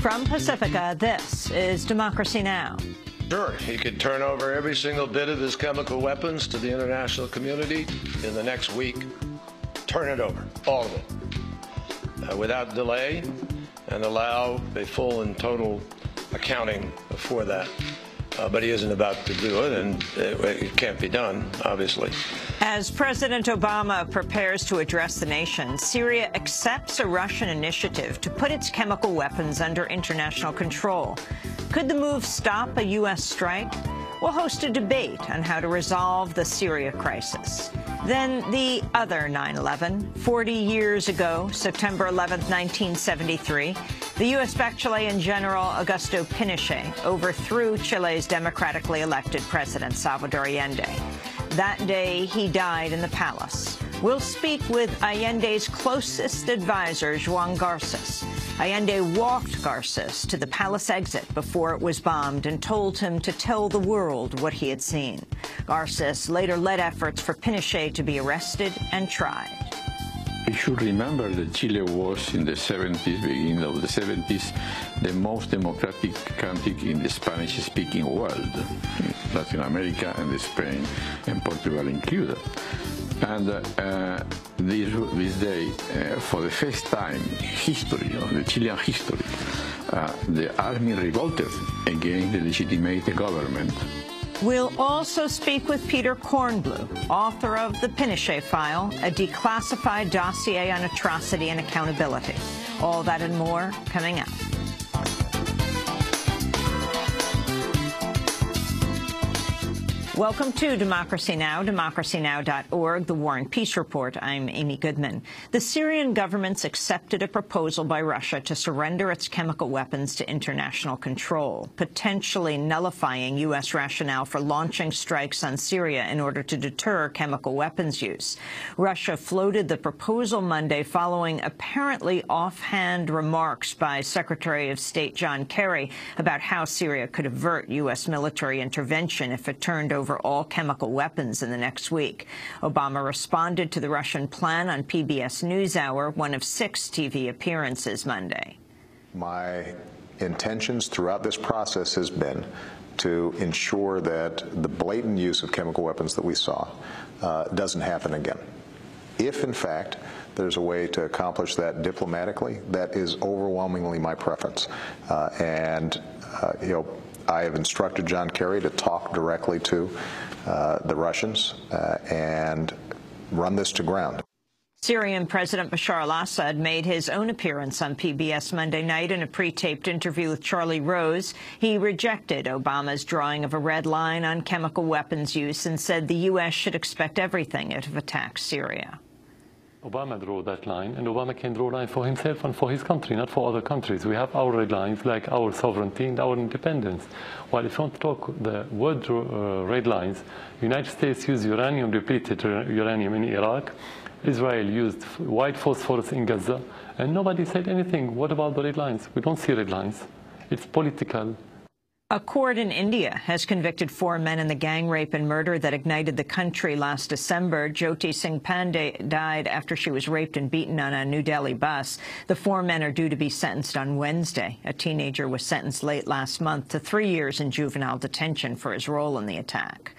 From Pacifica, this is Democracy Now! Sure, he could turn over every single bit of his chemical weapons to the international community in the next week. Turn it over, all of it, without delay, and allow a full and total accounting for that. But he isn't about to do it, and it can't be done, obviously. As President Obama prepares to address the nation, Syria accepts a Russian initiative to put its chemical weapons under international control. Could the move stop a U.S. strike? We'll host a debate on how to resolve the Syria crisis. Then the other 9/11. 40 years ago, September 11, 1973, the U.S.-backed Chilean General Augusto Pinochet overthrew Chile's democratically elected president, Salvador Allende. That day, he died in the palace. We'll speak with Allende's closest advisor, Juan Garces. Allende walked Garces to the palace exit before it was bombed and told him to tell the world what he had seen. Garces later led efforts for Pinochet to be arrested and tried. We should remember that Chile was in the 70s, beginning of the 70s, the most democratic country in the Spanish-speaking world, Latin America and Spain and Portugal included. And this day, for the first time in history, of the Chilean history, the army revolted against the legitimate government. We'll also speak with Peter Kornblue, author of The Pinochet File, a declassified dossier on atrocity and accountability. All that and more coming up. Welcome to Democracy Now!, democracynow.org, The War and Peace Report. I'm Amy Goodman. The Syrian government's accepted a proposal by Russia to surrender its chemical weapons to international control, potentially nullifying U.S. rationale for launching strikes on Syria in order to deter chemical weapons use. Russia floated the proposal Monday following apparently offhand remarks by Secretary of State John Kerry about how Syria could avert U.S. military intervention if it turned over all chemical weapons in the next week. Obama responded to the Russian plan on PBS NewsHour, one of 6 TV appearances Monday. My intentions throughout this process has been to ensure that the blatant use of chemical weapons that we saw doesn't happen again. If, in fact, there's a way to accomplish that diplomatically, that is overwhelmingly my preference. I have instructed John Kerry to talk directly to the Russians and run this to ground. Syrian President Bashar al-Assad made his own appearance on PBS Monday night in a pre-taped interview with Charlie Rose. He rejected Obama's drawing of a red line on chemical weapons use and said the U.S. should expect everything if it attacks Syria. Obama drew that line, and Obama can draw a line for himself and for his country, not for other countries. We have our red lines, like our sovereignty and our independence. While if you want to talk the word red lines, the United States used uranium-depleted uranium in Iraq. Israel used white phosphorus in Gaza, and nobody said anything. What about the red lines? We don't see red lines. It's political. A court in India has convicted 4 men in the gang rape and murder that ignited the country last December. Jyoti Singh Pandey died after she was raped and beaten on a New Delhi bus. The 4 men are due to be sentenced on Wednesday. A teenager was sentenced late last month to 3 years in juvenile detention for his role in the attack.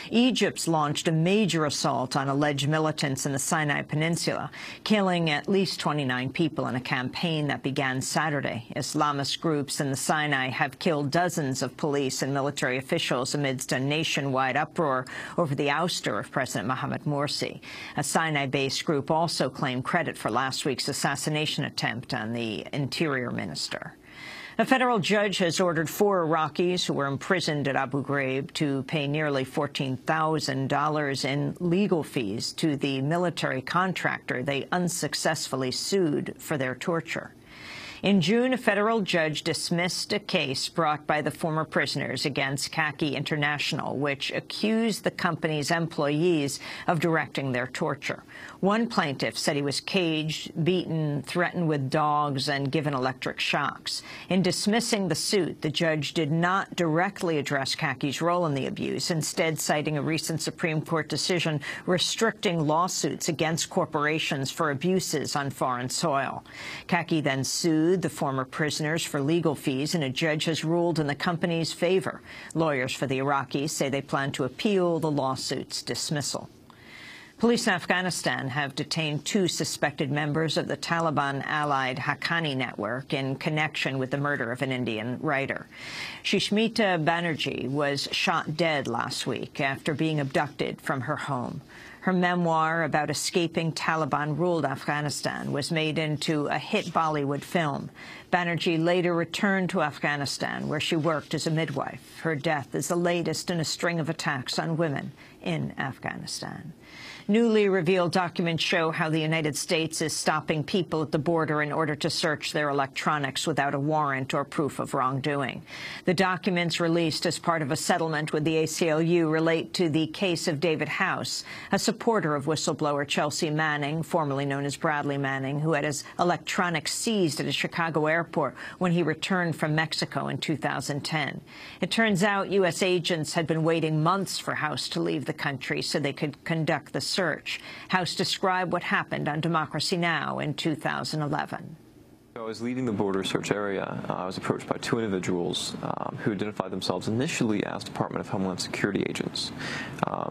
Egypt's launched a major assault on alleged militants in the Sinai Peninsula, killing at least 29 people in a campaign that began Saturday. Islamist groups in the Sinai have killed dozens of police and military officials amidst a nationwide uproar over the ouster of President Mohamed Morsi. A Sinai-based group also claimed credit for last week's assassination attempt on the interior minister. A federal judge has ordered 4 Iraqis who were imprisoned at Abu Ghraib to pay nearly $14,000 in legal fees to the military contractor they unsuccessfully sued for their torture. In June, a federal judge dismissed a case brought by the former prisoners against Khaki International, which accused the company's employees of directing their torture. One plaintiff said he was caged, beaten, threatened with dogs, and given electric shocks. In dismissing the suit, the judge did not directly address Khaki's role in the abuse, instead citing a recent Supreme Court decision restricting lawsuits against corporations for abuses on foreign soil. Khaki then sued sued the former prisoners for legal fees, and a judge has ruled in the company's favor. Lawyers for the Iraqis say they plan to appeal the lawsuit's dismissal. Police in Afghanistan have detained 2 suspected members of the Taliban-allied Haqqani network in connection with the murder of an Indian writer. Shishmita Banerjee was shot dead last week after being abducted from her home. Her memoir about escaping Taliban-ruled Afghanistan was made into a hit Bollywood film. Banerjee later returned to Afghanistan, where she worked as a midwife. Her death is the latest in a string of attacks on women in Afghanistan. Newly revealed documents show how the United States is stopping people at the border in order to search their electronics without a warrant or proof of wrongdoing. The documents released as part of a settlement with the ACLU relate to the case of David House, a supporter of whistleblower Chelsea Manning, formerly known as Bradley Manning, who had his electronics seized at a Chicago airport when he returned from Mexico in 2010. It turns out U.S. agents had been waiting months for House to leave the country so they could conduct the search. House described what happened on Democracy Now! In 2011. I was leaving the border search area. I was approached by 2 individuals who identified themselves initially as Department of Homeland Security agents.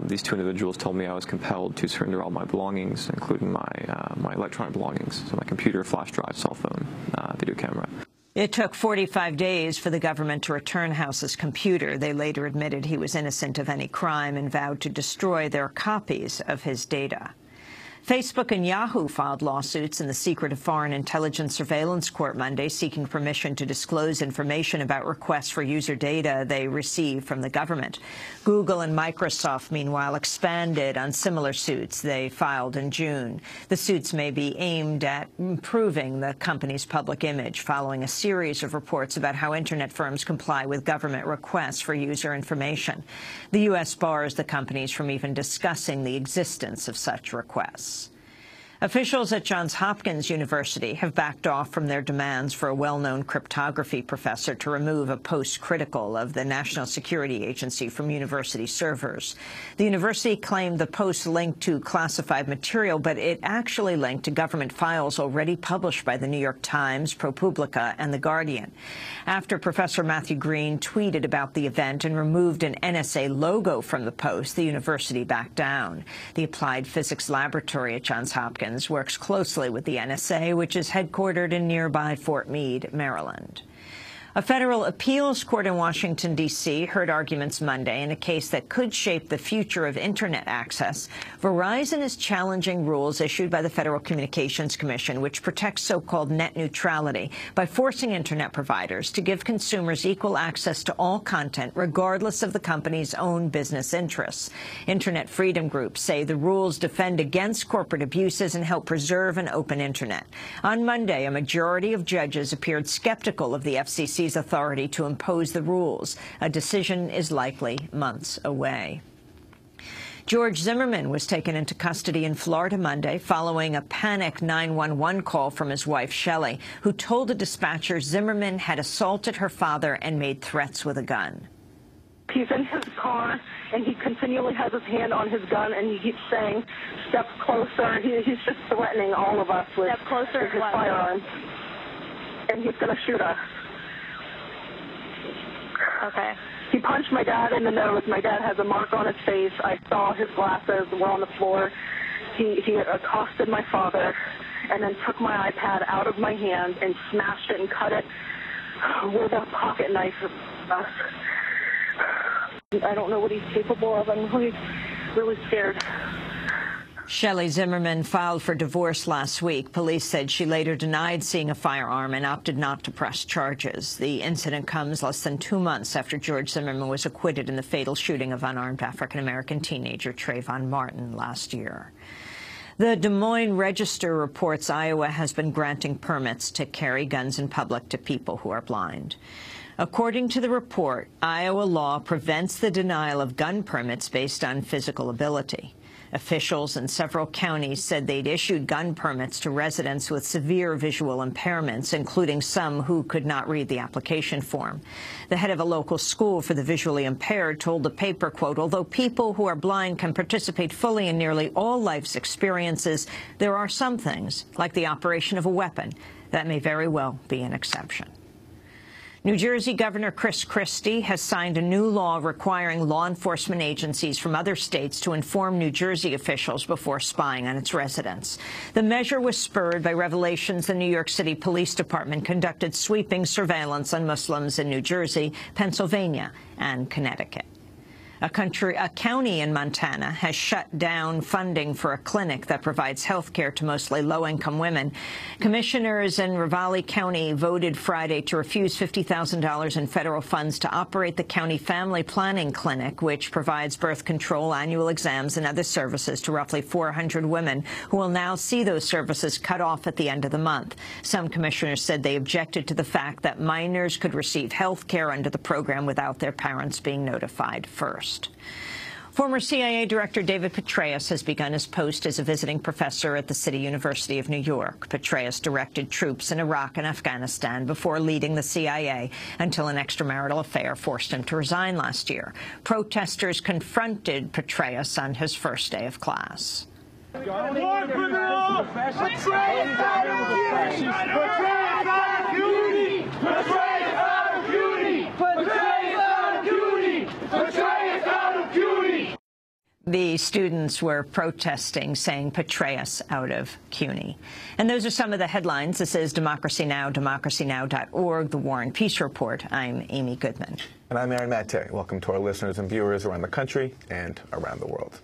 These 2 individuals told me I was compelled to surrender all my belongings, including my electronic belongings, so my computer, flash drive, cell phone, video camera. It took 45 days for the government to return House's computer. They later admitted he was innocent of any crime and vowed to destroy their copies of his data. Facebook and Yahoo filed lawsuits in the Secret of Foreign Intelligence Surveillance Court Monday, seeking permission to disclose information about requests for user data they received from the government. Google and Microsoft, meanwhile, expanded on similar suits they filed in June. The suits may be aimed at improving the company's public image, following a series of reports about how Internet firms comply with government requests for user information. The U.S. bars the companies from even discussing the existence of such requests. Officials at Johns Hopkins University have backed off from their demands for a well-known cryptography professor to remove a post critical of the National Security Agency from university servers. The university claimed the post linked to classified material, but it actually linked to government files already published by the New York Times, ProPublica, and The Guardian. After Professor Matthew Green tweeted about the event and removed an NSA logo from the post, the university backed down. The Applied Physics Laboratory at Johns Hopkins works closely with the NSA, which is headquartered in nearby Fort Meade, Maryland. A federal appeals court in Washington, D.C. heard arguments Monday in a case that could shape the future of Internet access. Verizon is challenging rules issued by the Federal Communications Commission, which protects so-called net neutrality by forcing Internet providers to give consumers equal access to all content, regardless of the company's own business interests. Internet freedom groups say the rules defend against corporate abuses and help preserve an open Internet. On Monday, a majority of judges appeared skeptical of the FCC's authority to impose the rules. A decision is likely months away. George Zimmerman was taken into custody in Florida Monday following a panic 911 call from his wife, Shelley, who told the dispatcher Zimmerman had assaulted her father and made threats with a gun. He's in his car, and he continually has his hand on his gun, and he keeps saying, "Step closer." He's just threatening all of us with his firearm. And he's going to shoot us. Okay. He punched my dad in the nose. My dad has a mark on his face. I saw his glasses were on the floor. He accosted my father and then took my iPad out of my hand and smashed it and cut it with a pocket knife. I don't know what he's capable of. I'm really scared. Shelley Zimmerman filed for divorce last week. Police said she later denied seeing a firearm and opted not to press charges. The incident comes less than 2 months after George Zimmerman was acquitted in the fatal shooting of unarmed African-American teenager Trayvon Martin last year. The Des Moines Register reports Iowa has been granting permits to carry guns in public to people who are blind. According to the report, Iowa law prevents the denial of gun permits based on physical ability. Officials in several counties said they'd issued gun permits to residents with severe visual impairments, including some who could not read the application form. The head of a local school for the visually impaired told the paper, quote, "Although people who are blind can participate fully in nearly all life's experiences, there are some things, like the operation of a weapon, That may very well be an exception. New Jersey Governor Chris Christie has signed a new law requiring law enforcement agencies from other states to inform New Jersey officials before spying on its residents. The measure was spurred by revelations the New York City Police Department conducted sweeping surveillance on Muslims in New Jersey, Pennsylvania, and Connecticut. A county in Montana has shut down funding for a clinic that provides health care to mostly low-income women. Commissioners in Ravalli County voted Friday to refuse $50,000 in federal funds to operate the county family planning clinic, which provides birth control, annual exams, and other services to roughly 400 women who will now see those services cut off at the end of the month. Some commissioners said they objected to the fact that minors could receive health care under the program without their parents being notified first. Former CIA Director David Petraeus has begun his post as a visiting professor at the City University of New York. Petraeus directed troops in Iraq and Afghanistan before leading the CIA until an extramarital affair forced him to resign last year. Protesters confronted Petraeus on his first day of class. The students were protesting, saying Petraeus out of CUNY. And those are some of the headlines. This is Democracy Now!, democracynow.org, The War and Peace Report. I'm Amy Goodman. And I'm Aaron Matt Terry. Welcome to our listeners and viewers around the country and around the world.